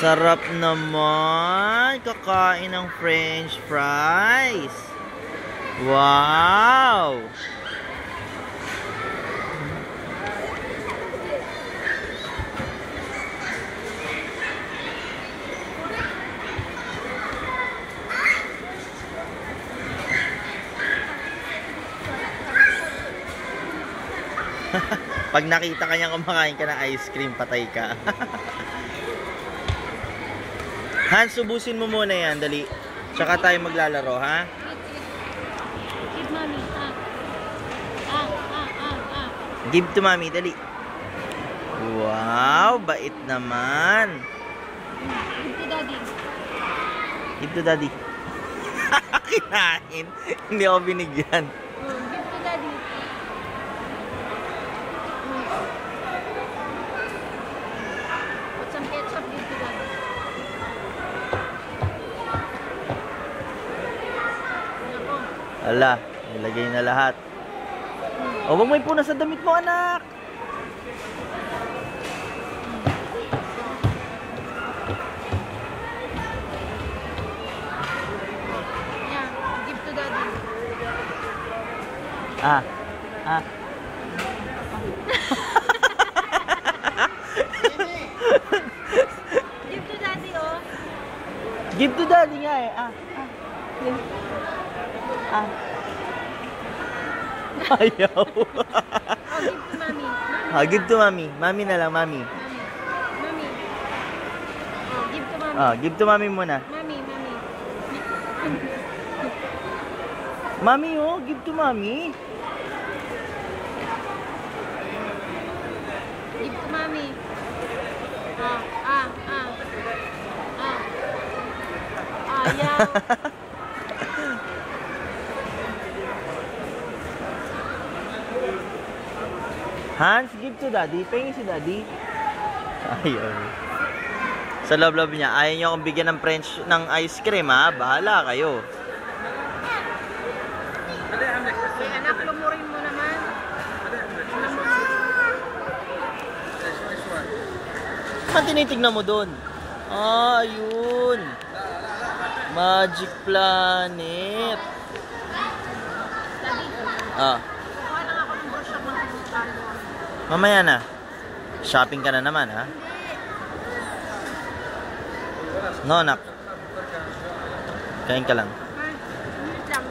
Sarap naman. Kakain ng French fries. Wow! Pag nakita ka niyang kumakain ka ng ice cream, patay ka. Hans, subusin mo muna yan, dali. Tsaka tayo maglalaro, ha? Give mommy. Give to mommy, dali. Wow, bait naman. Give to daddy. Give to daddy. Kinain. Hindi ako binigyan. Give to daddy. Put some ketchup, give to daddy. Ala, nilagay na lahat. O, wag mo ipunas sa damit mo, anak. Yeah, give to daddy. Give to daddy, oh. Give to daddy nga eh. Ayaw. Oh, give to mommy. Give to mommy. Mommy na lang, mommy. Mommy. Oh, give to mommy. Give to mommy muna. Mommy. Mommy, oh, give to mommy. Give to mommy. Ayaw. Hans, give to daddy. Pengi si daddy. Ayaw. Sa love niya, ayaw niyo akong bigyan ng ice cream, ha? Bahala kayo. Hey, anak, lumurin mo naman. Ano tinitignan mo doon? Ayun. Magic Planet. Daddy, kuha lang ako ng brochure ng pupuntahan mo. Mamaya na. Shopping ka na naman, ha? No, anak. Kain ka lang. Minute lang.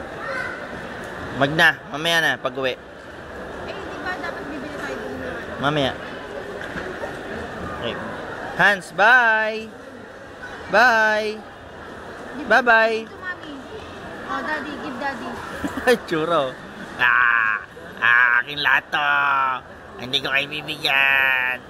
Magna. Mamaya na, pag-uwi. Eh, di ba dapat bibili tayo dun naman? Mamaya. Okay. Hans, bye! Bye! Bye-bye! Give to mommy. Oh, daddy, give daddy. Churo. Akin lahat to. Hindi ko kayo bibigyan.